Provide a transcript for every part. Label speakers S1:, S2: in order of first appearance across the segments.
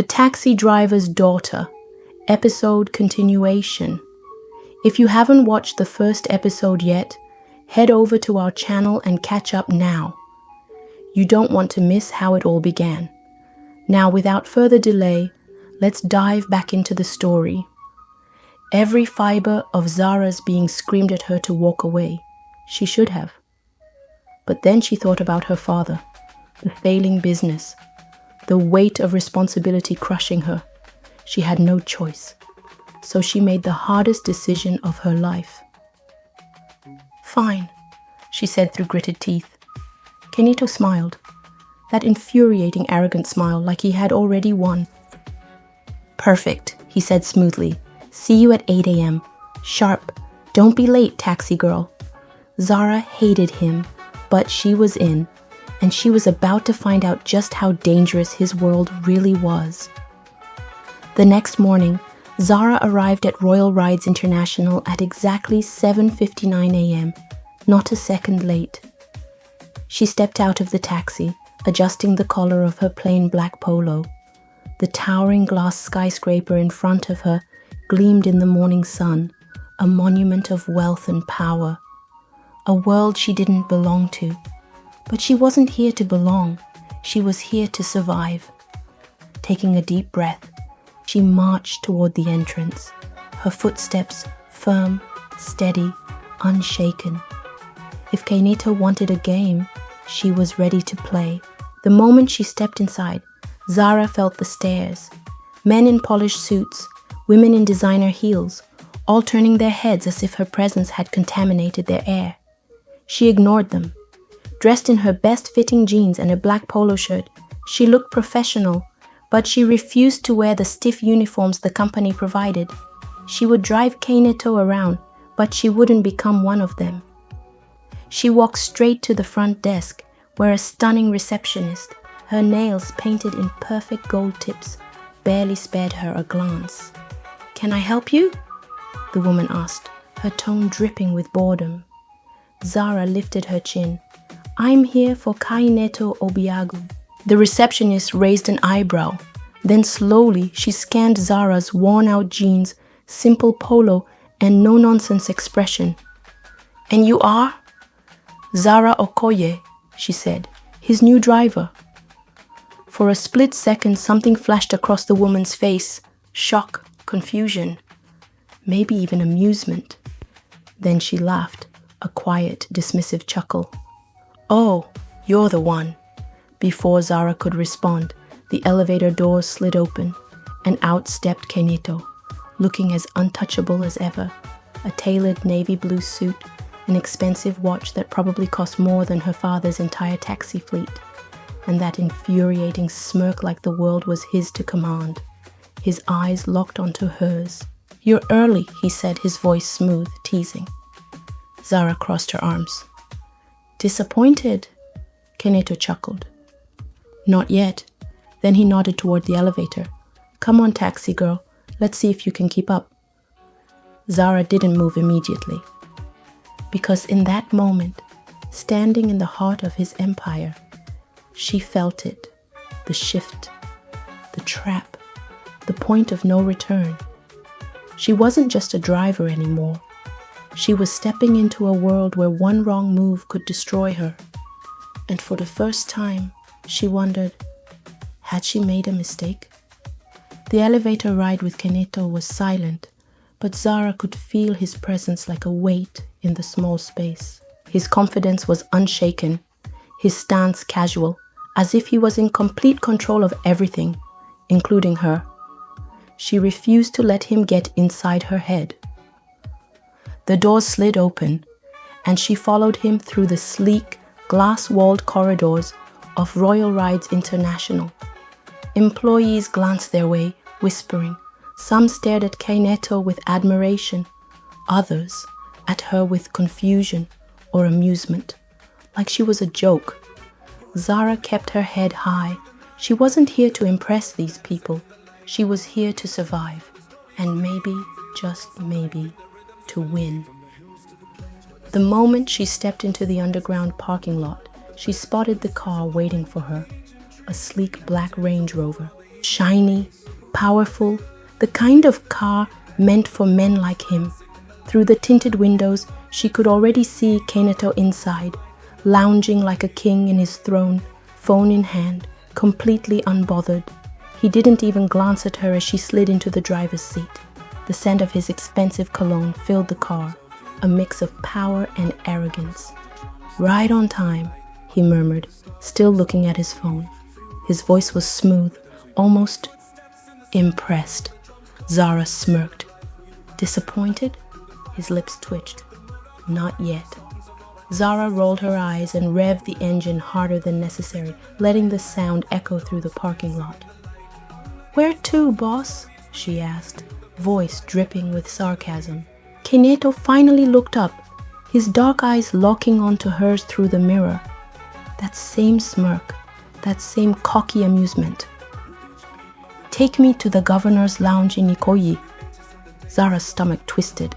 S1: The Taxi Driver's Daughter, episode continuation. If you haven't watched the first episode yet, head over to our channel and catch up now. You don't want to miss how it all began. Now, without further delay, let's dive back into the story. Every fiber of Zara's being screamed at her to walk away. She should have. But then she thought about her father, the failing business, the weight of responsibility crushing her. She had no choice. So she made the hardest decision of her life. "Fine," she said through gritted teeth. Kenito smiled, that infuriating arrogant smile like he had already won. "Perfect," he said smoothly. "See you at 8 a.m. Sharp. Don't be late, taxi girl." Zara hated him, but she was in, and she was about to find out just how dangerous his world really was. The next morning, Zara arrived at Royal Rides International at exactly 7:59 a.m., not a second late. She stepped out of the taxi, adjusting the collar of her plain black polo. The towering glass skyscraper in front of her gleamed in the morning sun, a monument of wealth and power. A world she didn't belong to. But she wasn't here to belong. She was here to survive. Taking a deep breath, she marched toward the entrance, her footsteps firm, steady, unshaken. If Kenito wanted a game, she was ready to play. The moment she stepped inside, Zara felt the stares. Men in polished suits, women in designer heels, all turning their heads as if her presence had contaminated their air. She ignored them. Dressed in her best-fitting jeans and a black polo shirt, she looked professional, but she refused to wear the stiff uniforms the company provided. She would drive Kenito around, but she wouldn't become one of them. She walked straight to the front desk, where a stunning receptionist, her nails painted in perfect gold tips, barely spared her a glance. "Can I help you?" the woman asked, her tone dripping with boredom. Zara lifted her chin. "I'm here for Kaineto Obiagu." The receptionist raised an eyebrow. Then slowly she scanned Zara's worn-out jeans, simple polo, and no-nonsense expression. "And you are?" "Zara Okoye," she said, "his new driver." For a split second, something flashed across the woman's face. Shock, confusion, maybe even amusement. Then she laughed, a quiet, dismissive chuckle. "Oh, you're the one." Before Zara could respond, the elevator doors slid open, and out stepped Kenito, looking as untouchable as ever. A tailored navy blue suit, an expensive watch that probably cost more than her father's entire taxi fleet, and that infuriating smirk like the world was his to command. His eyes locked onto hers. "You're early," he said, his voice smooth, teasing. Zara crossed her arms. "Disappointed?" Kenito chuckled. "Not yet." Then he nodded toward the elevator. "Come on, taxi girl. Let's see if you can keep up." Zara didn't move immediately. Because in that moment, standing in the heart of his empire, she felt it. The shift. The trap. The point of no return. She wasn't just a driver anymore. She was stepping into a world where one wrong move could destroy her. And for the first time, she wondered, had she made a mistake? The elevator ride with Kenito was silent, but Zara could feel his presence like a weight in the small space. His confidence was unshaken, his stance casual, as if he was in complete control of everything, including her. She refused to let him get inside her head. The doors slid open, and she followed him through the sleek, glass-walled corridors of Royal Rides International. Employees glanced their way, whispering. Some stared at Kenito with admiration, others at her with confusion or amusement, like she was a joke. Zara kept her head high. She wasn't here to impress these people. She was here to survive, and maybe, just maybe, to win. The moment she stepped into the underground parking lot, she spotted the car waiting for her, a sleek black Range Rover. Shiny, powerful, the kind of car meant for men like him. Through the tinted windows, she could already see Kaneto inside, lounging like a king in his throne, phone in hand, completely unbothered. He didn't even glance at her as she slid into the driver's seat. The scent of his expensive cologne filled the car, a mix of power and arrogance. "Right on time," he murmured, still looking at his phone. His voice was smooth, almost impressed. Zara smirked. Disappointed? His lips twitched. Not yet. Zara rolled her eyes and revved the engine harder than necessary, letting the sound echo through the parking lot. "Where to, boss?" she asked, voice dripping with sarcasm. Kaneto finally looked up, his dark eyes locking onto hers through the mirror. That same smirk, that same cocky amusement. "Take me to the governor's lounge in Ikoyi." Zara's stomach twisted.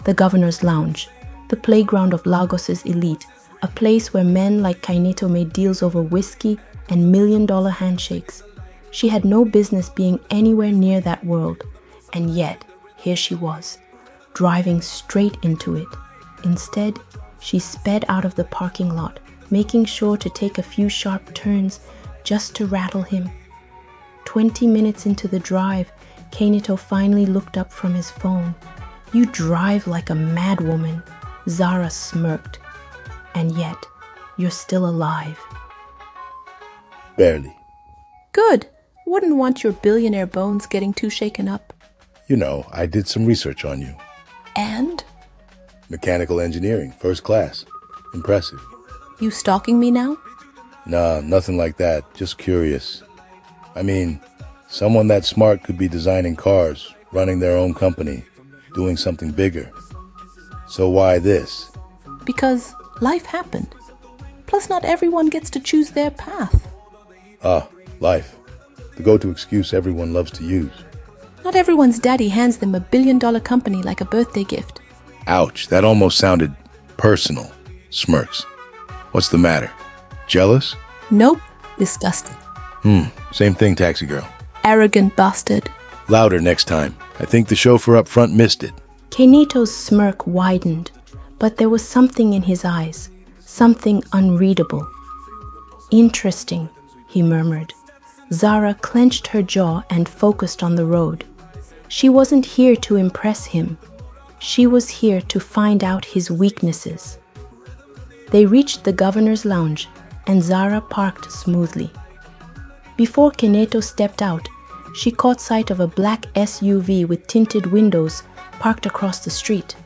S1: The governor's lounge, the playground of Lagos's elite, a place where men like Kaneto made deals over whiskey and million-dollar handshakes. She had no business being anywhere near that world, and yet here she was, driving straight into it. Instead, she sped out of the parking lot, making sure to take a few sharp turns just to rattle him. 20 minutes into the drive, Kaneto finally looked up from his phone. "You drive like a madwoman," Zara smirked. "And yet, you're still alive."
S2: Barely.
S3: Good. Wouldn't want your billionaire bones getting too shaken up.
S2: You know, I did some research on you.
S3: And?
S2: Mechanical engineering, first class. Impressive.
S3: You stalking me now?
S2: Nah, nothing like that. Just curious. I mean, someone that smart could be designing cars, running their own company, doing something bigger. So why this?
S3: Because life happened. Plus, not everyone gets to choose their path.
S2: Ah, life. The go-to excuse everyone loves to use.
S3: Not everyone's daddy hands them a billion-dollar company like a birthday gift.
S2: Ouch, that almost sounded personal. Smirks. What's the matter? Jealous?
S3: Nope. Disgusted.
S2: Same thing, taxi girl.
S3: Arrogant bastard.
S2: Louder next time. I think the chauffeur up front missed it.
S1: Kaneto's smirk widened, but there was something in his eyes, something unreadable. "Interesting," he murmured. Zara clenched her jaw and focused on the road. She wasn't here to impress him. She was here to find out his weaknesses. They reached the governor's lounge, and Zara parked smoothly. Before Kaneto stepped out, she caught sight of a black SUV with tinted windows parked across the street.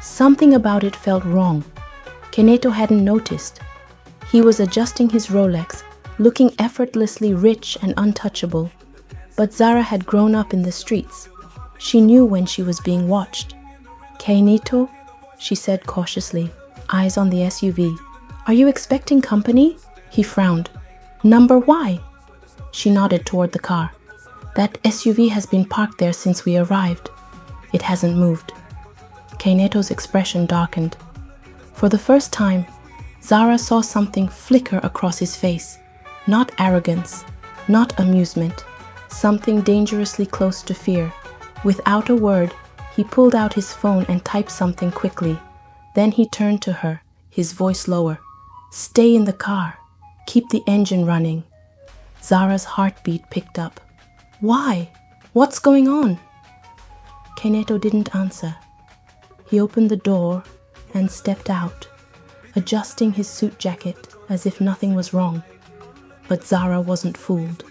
S1: Something about it felt wrong. Kaneto hadn't noticed. He was adjusting his Rolex, looking effortlessly rich and untouchable. But Zara had grown up in the streets. She knew when she was being watched. "Kaneto," she said cautiously, eyes on the SUV. "Are you expecting company?" He frowned. "Number why?" She nodded toward the car. "That SUV has been parked there since we arrived. It hasn't moved." Kaneto's expression darkened. For the first time, Zara saw something flicker across his face. Not arrogance, not amusement, something dangerously close to fear. Without a word, he pulled out his phone and typed something quickly. Then he turned to her, his voice lower. "Stay in the car. Keep the engine running." Zara's heartbeat picked up. "Why? What's going on?" Kaneto didn't answer. He opened the door and stepped out, adjusting his suit jacket as if nothing was wrong. But Zara wasn't fooled.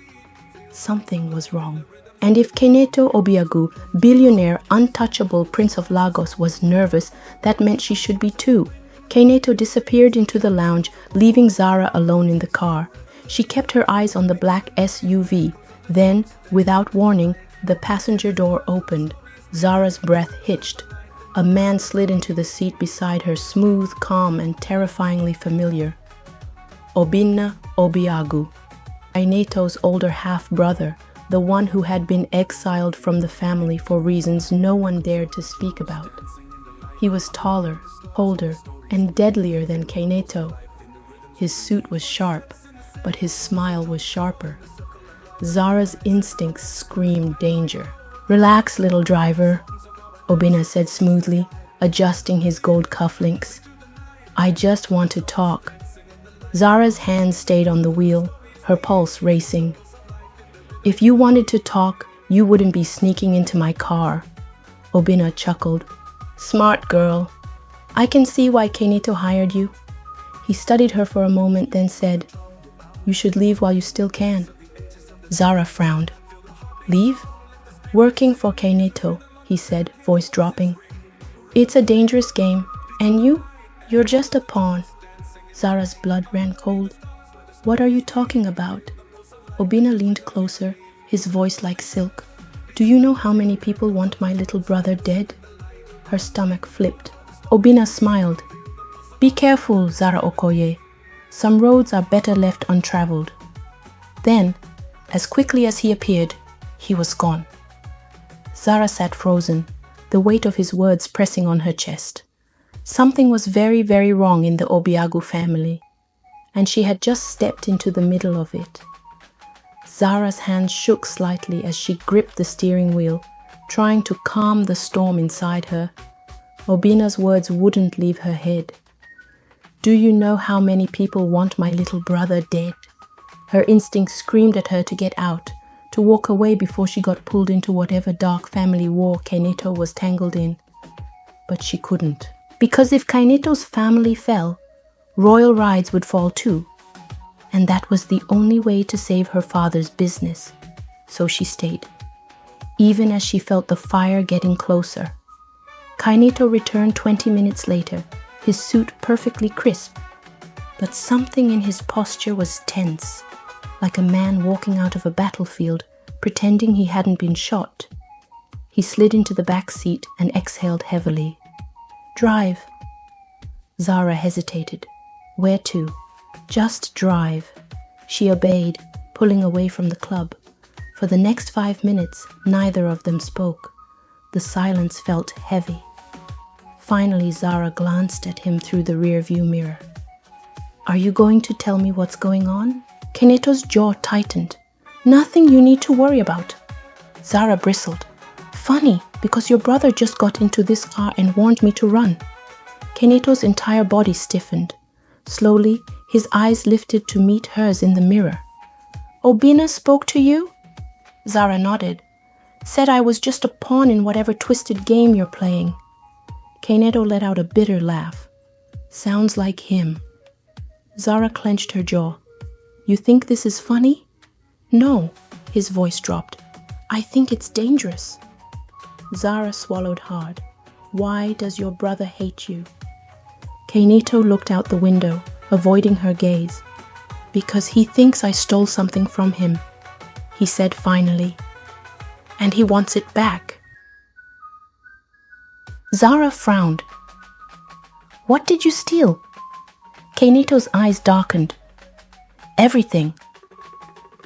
S1: Something was wrong. And if Kaneto Obiagu, billionaire, untouchable Prince of Lagos, was nervous, that meant she should be too. Kaneto disappeared into the lounge, leaving Zara alone in the car. She kept her eyes on the black SUV. Then, without warning, the passenger door opened. Zara's breath hitched. A man slid into the seat beside her, smooth, calm, and terrifyingly familiar. Obinna Obiagu, Kaneto's older half-brother, the one who had been exiled from the family for reasons no one dared to speak about. He was taller, older, and deadlier than Kaneto. His suit was sharp, but his smile was sharper. Zara's instincts screamed danger. "Relax, little driver," Obina said smoothly, adjusting his gold cufflinks. "I just want to talk." Zara's hands stayed on the wheel, her pulse racing. "If you wanted to talk, you wouldn't be sneaking into my car," Obina chuckled. "Smart girl. I can see why Kenito hired you." He studied her for a moment, then said, "You should leave while you still can." Zara frowned. "Leave?" "Working for Kenito," he said, voice dropping. "It's a dangerous game, and you're just a pawn." Zara's blood ran cold. "What are you talking about?" Obina leaned closer, his voice like silk. "Do you know how many people want my little brother dead?" Her stomach flipped. Obina smiled. "Be careful, Zara Okoye. Some roads are better left untraveled." Then, as quickly as he appeared, he was gone. Zara sat frozen, the weight of his words pressing on her chest. Something was very, very wrong in the Obiagu family, and she had just stepped into the middle of it. Zara's hands shook slightly as she gripped the steering wheel, trying to calm the storm inside her. Obina's words wouldn't leave her head. "Do you know how many people want my little brother dead?" Her instinct screamed at her to get out, to walk away before she got pulled into whatever dark family war Kenito was tangled in. But she couldn't. Because if Kaineto's family fell, royal rides would fall too. And that was the only way to save her father's business. So she stayed, even as she felt the fire getting closer. Kainito returned 20 minutes later, his suit perfectly crisp. But something in his posture was tense, like a man walking out of a battlefield, pretending he hadn't been shot. He slid into the back seat and exhaled heavily. "Drive." Zara hesitated. "Where to?" "Just drive." She obeyed, pulling away from the club. For the next 5 minutes, neither of them spoke. The silence felt heavy. Finally, Zara glanced at him through the rearview mirror. "Are you going to tell me what's going on?" Keneto's jaw tightened. "Nothing you need to worry about." Zara bristled. "Funny, because your brother just got into this car and warned me to run." Keneto's entire body stiffened. Slowly, his eyes lifted to meet hers in the mirror. "Obina spoke to you?" Zara nodded. "Said I was just a pawn in whatever twisted game you're playing." Keneto let out a bitter laugh. "Sounds like him." Zara clenched her jaw. "You think this is funny?" "No," his voice dropped. "I think it's dangerous." Zara swallowed hard. "Why does your brother hate you?" Keneto looked out the window, avoiding her gaze. "Because he thinks I stole something from him," he said finally. "And he wants it back." Zara frowned. "What did you steal?" Keneto's eyes darkened. "Everything."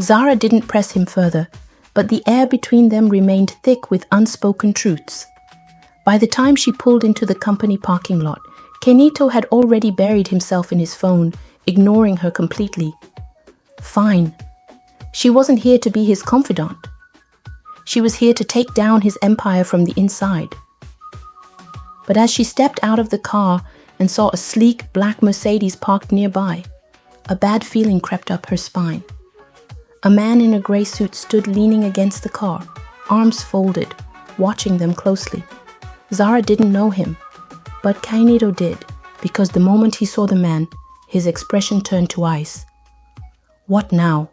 S1: Zara didn't press him further, but the air between them remained thick with unspoken truths. By the time she pulled into the company parking lot, Keneto had already buried himself in his phone, ignoring her completely. Fine. She wasn't here to be his confidant. She was here to take down his empire from the inside. But as she stepped out of the car and saw a sleek black Mercedes parked nearby, a bad feeling crept up her spine. A man in a grey suit stood leaning against the car, arms folded, watching them closely. Zara didn't know him, but Keneto did, because the moment he saw the man, his expression turned to ice. "What now?"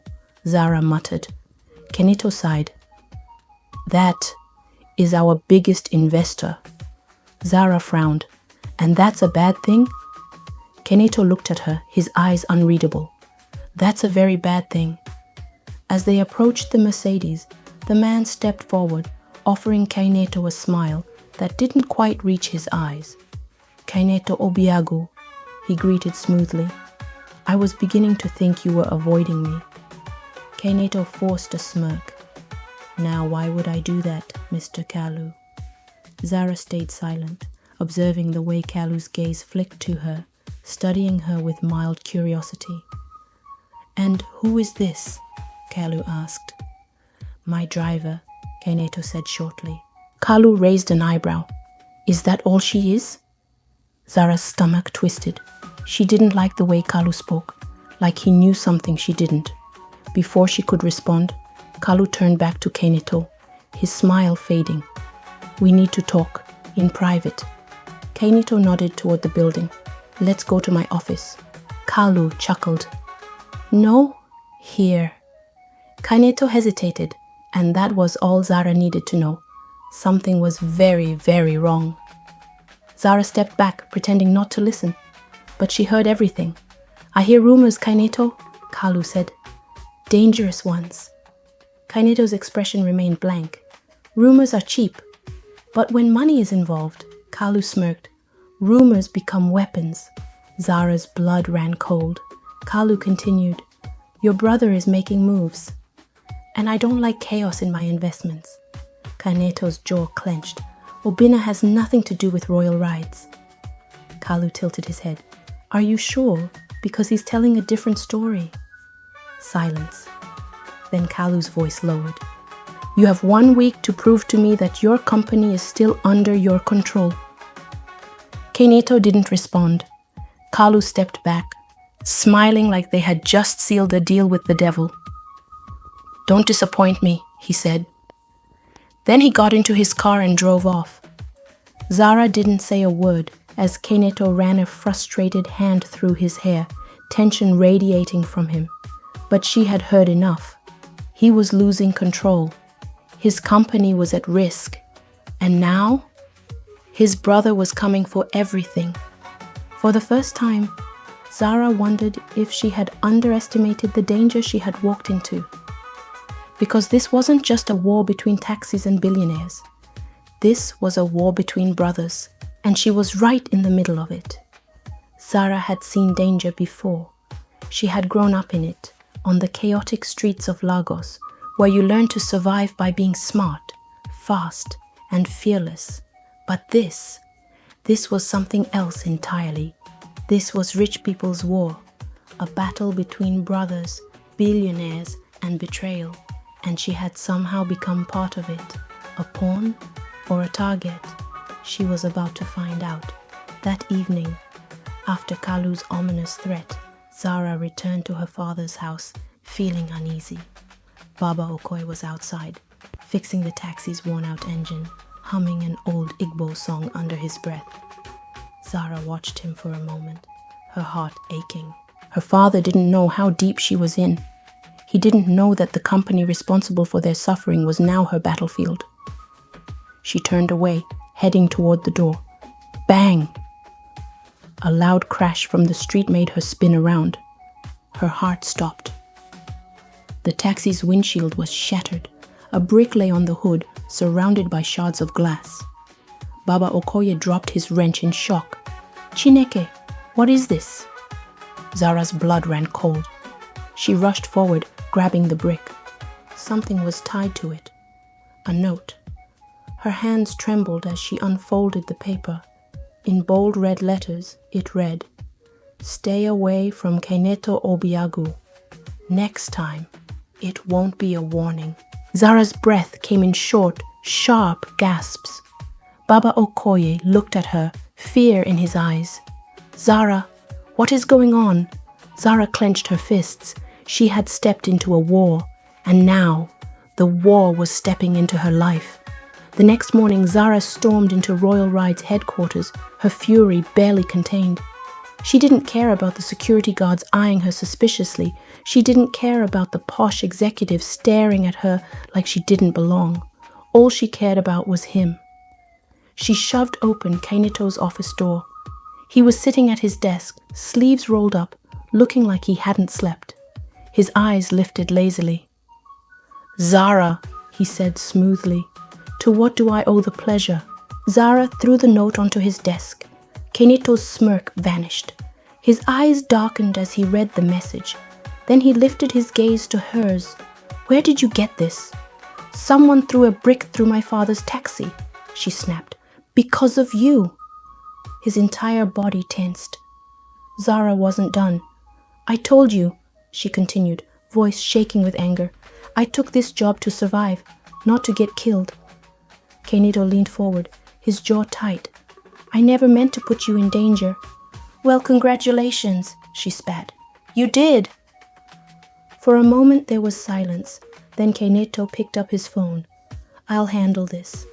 S1: Zara muttered. Keneto sighed. "That is our biggest investor." Zara frowned. "And that's a bad thing?" Keneto looked at her, his eyes unreadable. "That's a very bad thing." As they approached the Mercedes, the man stepped forward, offering Keneto a smile that didn't quite reach his eyes. "Keneto Obiagu," he greeted smoothly. "I was beginning to think you were avoiding me." Keneto forced a smirk. "Now why would I do that, Mr. Kalu?" Zara stayed silent, observing the way Kalu's gaze flicked to her, studying her with mild curiosity. "And who is this?" Kalu asked. My driver, Kaineto said shortly. Kalu raised an eyebrow. Is that all she is? Zara's stomach twisted. She didn't like the way Kalu spoke, like he knew something she didn't. Before she could respond, Kalu turned back to Kaineto, his smile fading. We need to talk, in private. Kaineto nodded toward the building. Let's go to my office. Kalu chuckled. No, here. Kaineto hesitated, and that was all Zara needed to know. Something was very, very wrong. Zara stepped back, pretending not to listen, but she heard everything. I hear rumors, Kaineto, Kalu said. Dangerous ones. Kaineto's expression remained blank. Rumors are cheap, but when money is involved, Kalu smirked. Rumors become weapons. Zara's blood ran cold. Kalu continued, your brother is making moves, and I don't like chaos in my investments. Kaineto's jaw clenched. Obina has nothing to do with royal rides. Kalu tilted his head. Are you sure? Because he's telling a different story. Silence. Then Kalu's voice lowered. You have 1 week to prove to me that your company is still under your control. Kaineto didn't respond. Kalu stepped back, smiling like they had just sealed a deal with the devil. Don't disappoint me, he said. Then he got into his car and drove off. Zara didn't say a word as Kaineto ran a frustrated hand through his hair, tension radiating from him. But she had heard enough. He was losing control. His company was at risk. And now, his brother was coming for everything. For the first time, Zara wondered if she had underestimated the danger she had walked into. Because this wasn't just a war between taxis and billionaires. This was a war between brothers, and she was right in the middle of it. Zara had seen danger before. She had grown up in it, on the chaotic streets of Lagos, where you learn to survive by being smart, fast, and fearless. But this was something else entirely. This was rich people's war, a battle between brothers, billionaires, and betrayal. And she had somehow become part of it, a pawn or a target. She was about to find out. That evening, after Kalu's ominous threat, Zara returned to her father's house, feeling uneasy. Baba Okoye was outside, fixing the taxi's worn-out engine, humming an old Igbo song under his breath. Zara watched him for a moment, her heart aching. Her father didn't know how deep she was in. He didn't know that the company responsible for their suffering was now her battlefield. She turned away, heading toward the door. Bang! A loud crash from the street made her spin around. Her heart stopped. The taxi's windshield was shattered. A brick lay on the hood, surrounded by shards of glass. Baba Okoye dropped his wrench in shock. Chineke, what is this? Zara's blood ran cold. She rushed forward, grabbing the brick. Something was tied to it. A note. Her hands trembled as she unfolded the paper. In bold red letters, it read, Stay away from Kaineto Obiagu. Next time, it won't be a warning. Zara's breath came in short, sharp gasps. Baba Okoye looked at her, fear in his eyes. Zara, what is going on? Zara clenched her fists. She had stepped into a war, and now the war was stepping into her life. The next morning, Zara stormed into Royal Ride's headquarters, her fury barely contained. She didn't care about the security guards eyeing her suspiciously. She didn't care about the posh executives staring at her like she didn't belong. All she cared about was him. She shoved open Kaineto's office door. He was sitting at his desk, sleeves rolled up, looking like he hadn't slept. His eyes lifted lazily. Zara, he said smoothly, to what do I owe the pleasure? Zara threw the note onto his desk. Kaineto's smirk vanished. His eyes darkened as he read the message. Then he lifted his gaze to hers. Where did you get this? Someone threw a brick through my father's taxi, she snapped. Because of you. His entire body tensed. Zara wasn't done. I told you, she continued, voice shaking with anger. I took this job to survive, not to get killed. Kainito leaned forward, his jaw tight. I never meant to put you in danger. Well, congratulations, she spat. You did. For a moment there was silence. Then Kainito picked up his phone. I'll handle this.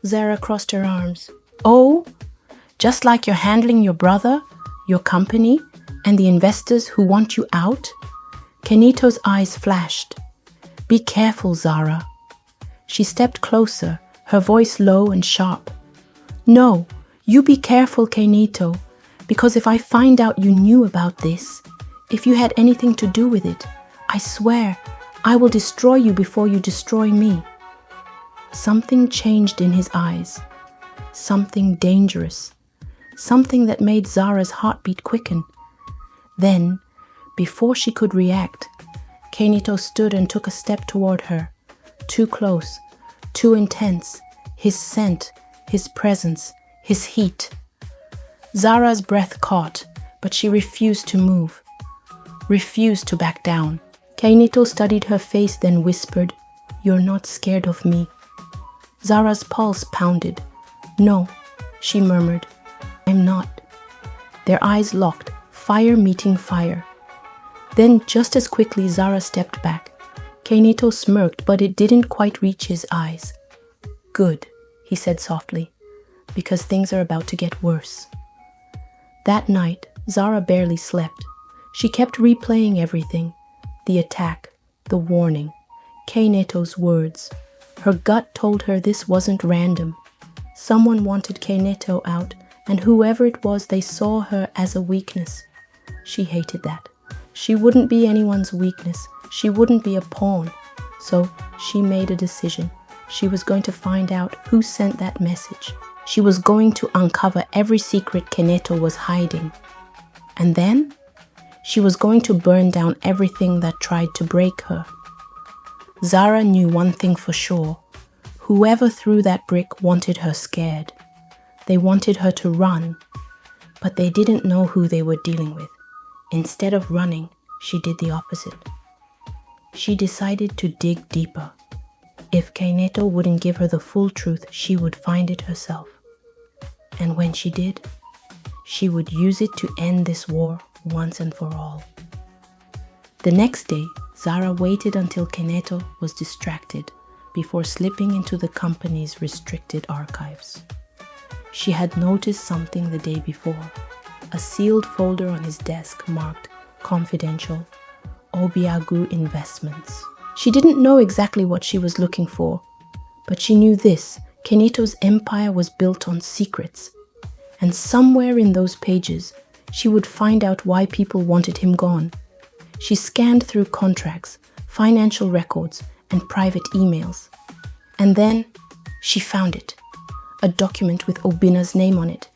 S1: Zara crossed her arms. Oh, just like you're handling your brother, your company, and the investors who want you out? Kainito's eyes flashed. Be careful, Zara. She stepped closer, her voice low and sharp. No, you be careful, Kainito, because if I find out you knew about this, if you had anything to do with it, I swear I will destroy you before you destroy me. Something changed in his eyes. Something dangerous. Something that made Zara's heartbeat quicken. Then, before she could react, Kainito stood and took a step toward her. Too close, too intense. His scent, his presence, his heat. Zara's breath caught, but she refused to move. Refused to back down. Kainito studied her face, then whispered, You're not scared of me. Zara's pulse pounded. No, she murmured. I'm not. Their eyes locked, fire meeting fire. Then, just as quickly, Zara stepped back. Kainito smirked, but it didn't quite reach his eyes. Good, he said softly, because things are about to get worse. That night, Zara barely slept. She kept replaying everything. The attack, the warning, Kainito's words. Her gut told her this wasn't random. Someone wanted Kainito out, and whoever it was, they saw her as a weakness. She hated that. She wouldn't be anyone's weakness. She wouldn't be a pawn. So she made a decision. She was going to find out who sent that message. She was going to uncover every secret Kainito was hiding. And then she was going to burn down everything that tried to break her. Zara knew one thing for sure. Whoever threw that brick wanted her scared. They wanted her to run, but they didn't know who they were dealing with. Instead of running, she did the opposite. She decided to dig deeper. If Kainito wouldn't give her the full truth, she would find it herself. And when she did, she would use it to end this war once and for all. The next day, Zara waited until Kainito was distracted before slipping into the company's restricted archives. She had noticed something the day before, a sealed folder on his desk marked Confidential, Obiagu Investments. She didn't know exactly what she was looking for, but she knew this: Kainito's empire was built on secrets. And somewhere in those pages, she would find out why people wanted him gone. She scanned through contracts, financial records, and private emails. And then she found it. A document with Obina's name on it.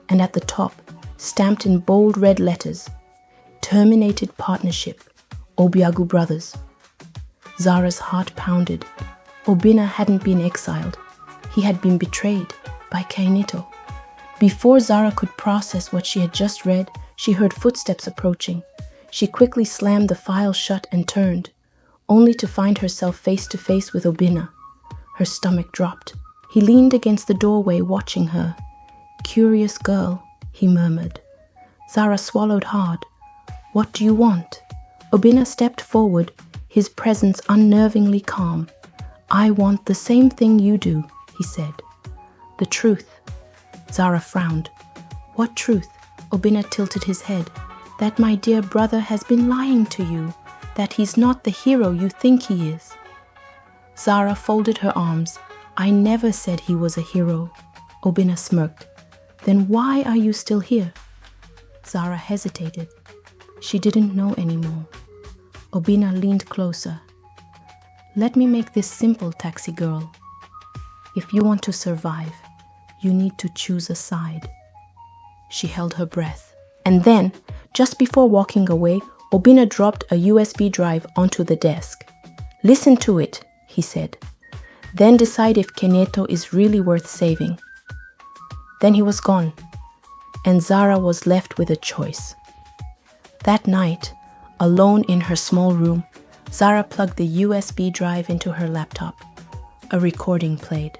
S1: And at the top, stamped in bold red letters, Terminated Partnership, Obiagu Brothers. Zara's heart pounded. Obina hadn't been exiled. He had been betrayed by Kainito. Before Zara could process what she had just read, she heard footsteps approaching. She quickly slammed the file shut and turned, only to find herself face to face with Obina. Her stomach dropped. He leaned against the doorway, watching her. Curious girl, he murmured. Zara swallowed hard. What do you want? Obina stepped forward, his presence unnervingly calm. I want the same thing you do, he said. The truth. Zara frowned. What truth? Obina tilted his head. That my dear brother has been lying to you, that he's not the hero you think he is. Zara folded her arms. I never said he was a hero. Obina smirked. Then why are you still here? Zara hesitated. She didn't know anymore. Obina leaned closer. Let me make this simple, taxi girl. If you want to survive, you need to choose a side. She held her breath. And then, just before walking away, Obina dropped a USB drive onto the desk. Listen to it, he said. Then decide if Kainito is really worth saving. Then he was gone, and Zara was left with a choice. That night, alone in her small room, Zara plugged the USB drive into her laptop. A recording played,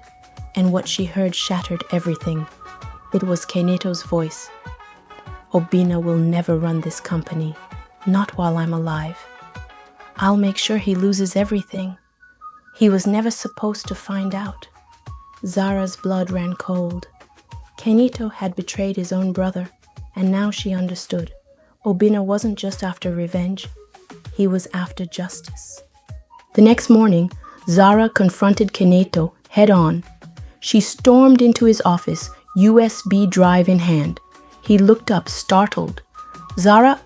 S1: and what she heard shattered everything. It was Keneto's voice. Obina will never run this company, not while I'm alive. I'll make sure he loses everything. He was never supposed to find out. Zara's blood ran cold. Keneto had betrayed his own brother, and now she understood. Obina wasn't just after revenge, he was after justice. The next morning, Zara confronted Keneto head-on. She stormed into his office, USB drive in hand. He looked up, startled. Zara?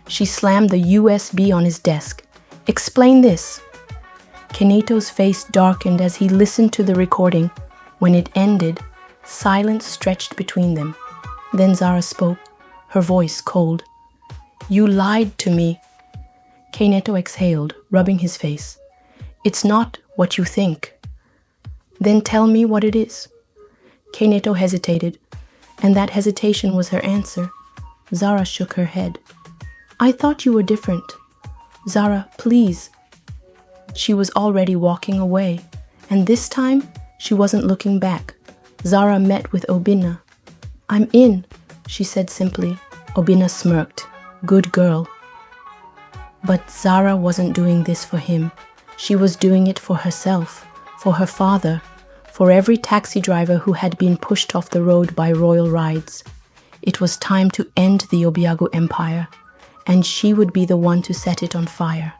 S1: She slammed the USB on his desk. Explain this. Keneto's face darkened as he listened to the recording. When it ended, silence stretched between them. Then Zara spoke, her voice cold. You lied to me. Keneto exhaled, rubbing his face. It's not what you think. Then tell me what it is. Keneto hesitated, and that hesitation was her answer. Zara shook her head. I thought you were different. Zara, please. She was already walking away, and this time she wasn't looking back. Zara met with Obina. I'm in, she said simply. Obina smirked. Good girl. But Zara wasn't doing this for him. She was doing it for herself, for her father, for every taxi driver who had been pushed off the road by royal rides. It was time to end the Obiago Empire, and she would be the one to set it on fire.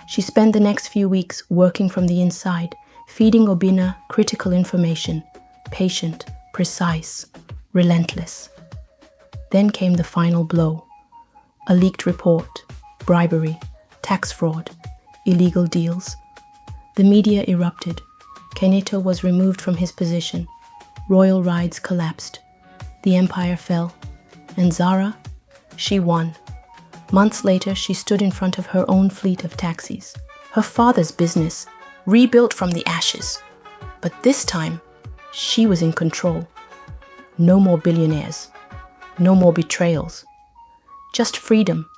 S1: She spent the next few weeks working from the inside, feeding Obina critical information, patient, precise, relentless. Then came the final blow. A leaked report, bribery, tax fraud, illegal deals. The media erupted. Keneto was removed from his position. Royal rides collapsed. The empire fell. And Zara? She won. Months later, she stood in front of her own fleet of taxis. Her father's business, rebuilt from the ashes. But this time, she was in control. No more billionaires. No more betrayals. Just freedom.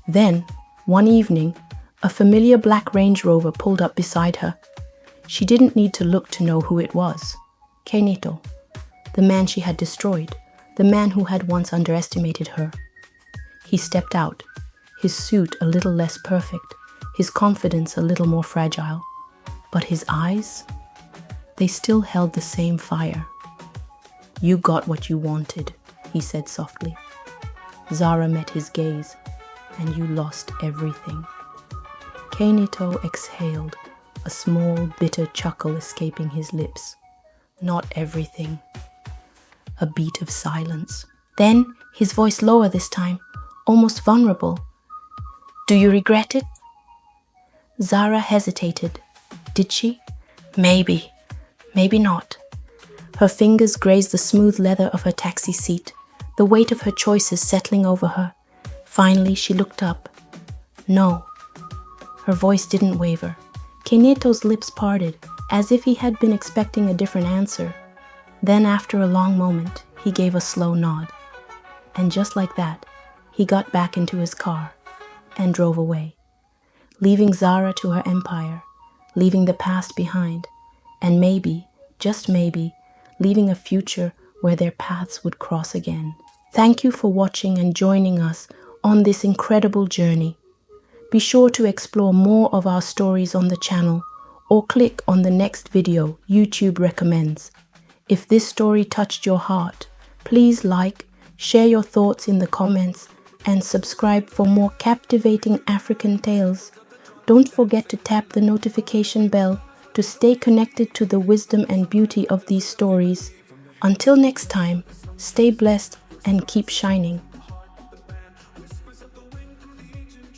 S1: Then, one evening, a familiar black Range Rover pulled up beside her. She didn't need to look to know who it was. Keneto, the man she had destroyed, the man who had once underestimated her. He stepped out, his suit a little less perfect, his confidence a little more fragile. But his eyes? They still held the same fire. You got what you wanted, he said softly. Zara met his gaze, and you lost everything. Keneto exhaled, a small, bitter chuckle escaping his lips. Not everything. A beat of silence. Then, his voice lower this time, almost vulnerable. Do you regret it? Zara hesitated. Did she? Maybe. Maybe not. Her fingers grazed the smooth leather of her taxi seat, the weight of her choices settling over her. Finally, she looked up. No. Her voice didn't waver. Keneto's lips parted, as if he had been expecting a different answer. Then, after a long moment, he gave a slow nod. And just like that, he got back into his car and drove away, leaving Zara to her empire, leaving the past behind, and maybe, just maybe, leaving a future where their paths would cross again. Thank you for watching and joining us on this incredible journey. Be sure to explore more of our stories on the channel or click on the next video YouTube recommends. If this story touched your heart, please like, share your thoughts in the comments, and subscribe for more captivating African tales. Don't forget to tap the notification bell to stay connected to the wisdom and beauty of these stories. Until next time, stay blessed and keep shining.